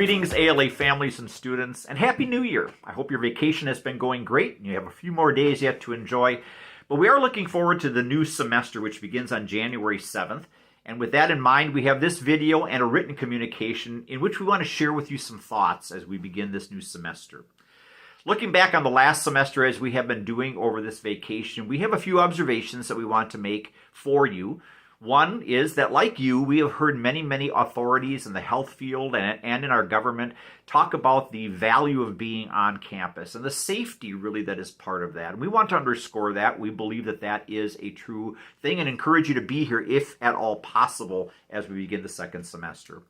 Greetings, ALA families and students, and Happy New Year. I hope your vacation has been going great and you have a few more days yet to enjoy. But we are looking forward to the new semester, which begins on January 7th. And with that in mind, we have this video and a written communication in which we want to share with you some thoughts as we begin this new semester. Looking back on the last semester as we have been doing over this vacation, we have a few observations that we want to make for you. One is that, like you, we have heard many authorities in the health field and in our government talk about the value of being on campus and the safety really that is part of that. And we want to underscore that. We believe that that is a true thing and encourage you to be here if at all possible as we begin the second semester.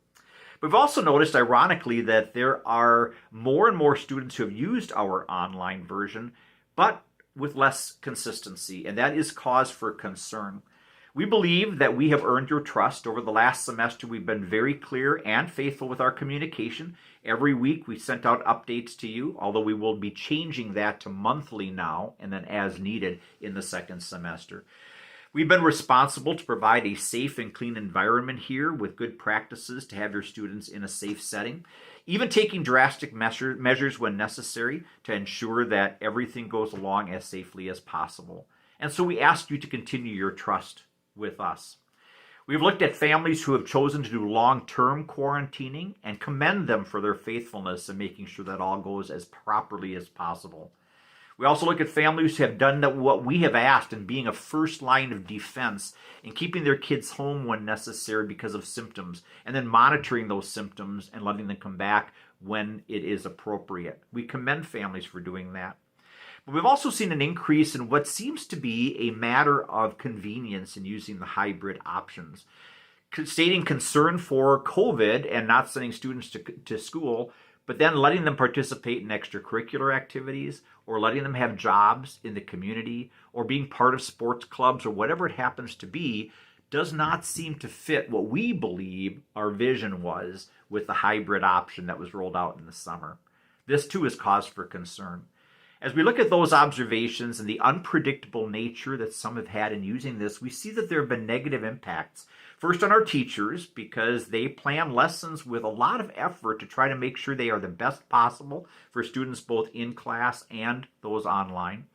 We've also noticed, ironically, that there are more and more students who have used our online version, but with less consistency, and that is cause for concern. We believe that we have earned your trust. Over the last semester, we've been very clear and faithful with our communication. Every week, we sent out updates to you, although we will be changing that to monthly now and then as needed in the second semester. We've been responsible to provide a safe and clean environment here with good practices to have your students in a safe setting, even taking drastic measures when necessary to ensure that everything goes along as safely as possible. And so we ask you to continue your trust with us. We've looked at families who have chosen to do long-term quarantining and commend them for their faithfulness in making sure that all goes as properly as possible. We also look at families who have done what we have asked in being a first line of defense in keeping their kids home when necessary because of symptoms, and then monitoring those symptoms and letting them come back when it is appropriate. We commend families for doing that. But we've also seen an increase in what seems to be a matter of convenience in using the hybrid options. Stating concern for COVID and not sending students to school, but then letting them participate in extracurricular activities or letting them have jobs in the community or being part of sports clubs or whatever it happens to be does not seem to fit what we believe our vision was with the hybrid option that was rolled out in the summer. This too is cause for concern. As we look at those observations and the unpredictable nature that some have had in using this, we see that there have been negative impacts. First on our teachers, because they plan lessons with a lot of effort to try to make sure they are the best possible for students both in class and those online.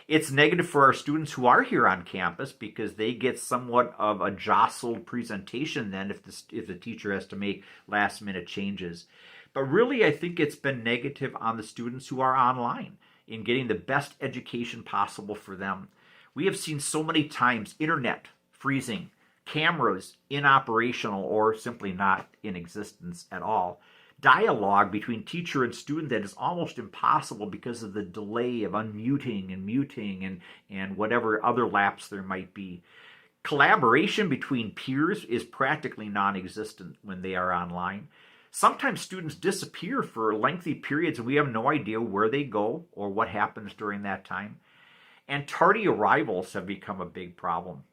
It's negative for our students who are here on campus because they get somewhat of a jostled presentation then if the teacher has to make last minute changes. But really, I think it's been negative on the students who are online in getting the best education possible for them. We have seen so many times internet freezing, cameras inoperational or simply not in existence at all, dialogue between teacher and student that is almost impossible because of the delay of unmuting and muting and whatever other lapse there might be. Collaboration between peers is practically non-existent when they are online. Sometimes students disappear for lengthy periods and we have no idea where they go or what happens during that time. And tardy arrivals have become a big problem.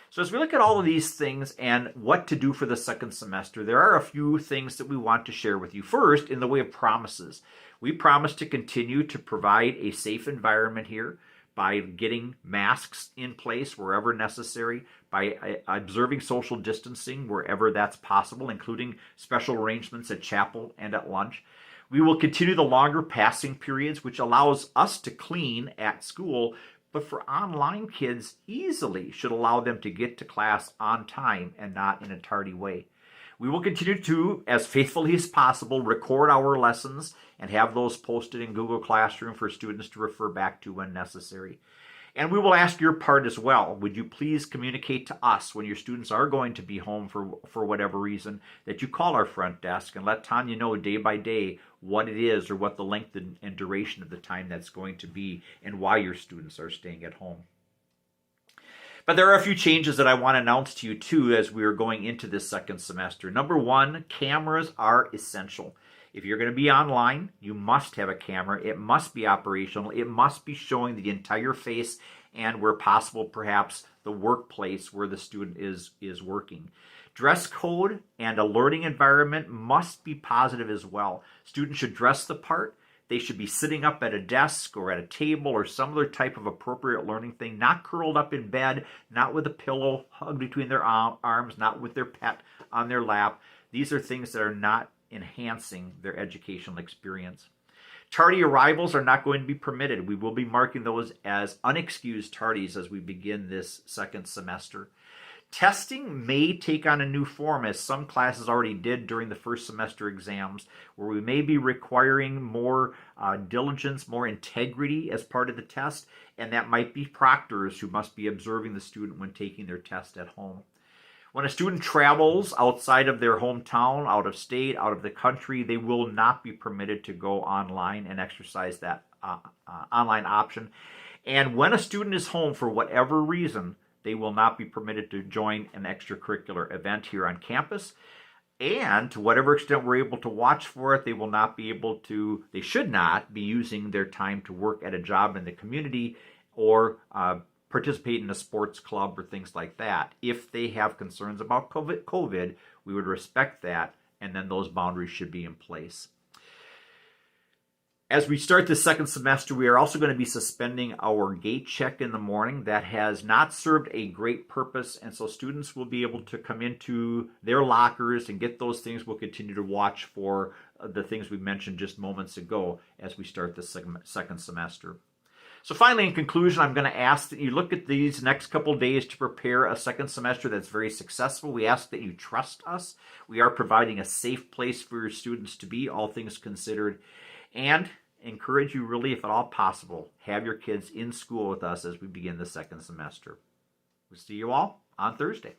So as we look at all of these things and what to do for the second semester, there are a few things that we want to share with you. First, in the way of promises. We promise to continue to provide a safe environment here by getting masks in place wherever necessary, by observing social distancing wherever that's possible, including special arrangements at chapel and at lunch. We will continue the longer passing periods, which allows us to clean at school, but for online kids easily should allow them to get to class on time and not in a tardy way. We will continue to, as faithfully as possible, record our lessons and have those posted in Google Classroom for students to refer back to when necessary. And we will ask your part as well. Would you please communicate to us when your students are going to be home for whatever reason, that you call our front desk and let Tanya know day by day what it is or what the length and duration of the time that's going to be and why your students are staying at home. But there are a few changes that I want to announce to you too as we are going into this second semester. Number one, cameras are essential. If you're going to be online, you must have a camera. It must be operational. It must be showing the entire face and, where possible, perhaps the workplace where the student is working. Dress code and a learning environment must be positive as well. Students should dress the part. They should be sitting up at a desk or at a table or some other type of appropriate learning thing, not curled up in bed, not with a pillow hugged between their arms, not with their pet on their lap. These are things that are not enhancing their educational experience. Tardy arrivals are not going to be permitted. We will be marking those as unexcused tardies as we begin this second semester. Testing may take on a new form, as some classes already did during the first semester exams, where we may be requiring more diligence, more integrity as part of the test, and that might be proctors who must be observing the student when taking their test at home. When a student travels outside of their hometown, out of state, out of the country, they will not be permitted to go online and exercise that online option. And when a student is home for whatever reason, they will not be permitted to join an extracurricular event here on campus. And to whatever extent we're able to watch for it, they should not be using their time to work at a job in the community or participate in a sports club or things like that. If they have concerns about COVID, we would respect that, and then those boundaries should be in place. As we start the second semester, we are also going to be suspending our gate check in the morning. That has not served a great purpose, and so students will be able to come into their lockers and get those things. We'll continue to watch for the things we mentioned just moments ago as we start the second semester. So finally, in conclusion, I'm going to ask that you look at these next couple of days to prepare a second semester that's very successful. We ask that you trust us. We are providing a safe place for your students to be, all things considered, and encourage you really, if at all possible, have your kids in school with us as we begin the second semester. We'll see you all on Thursday.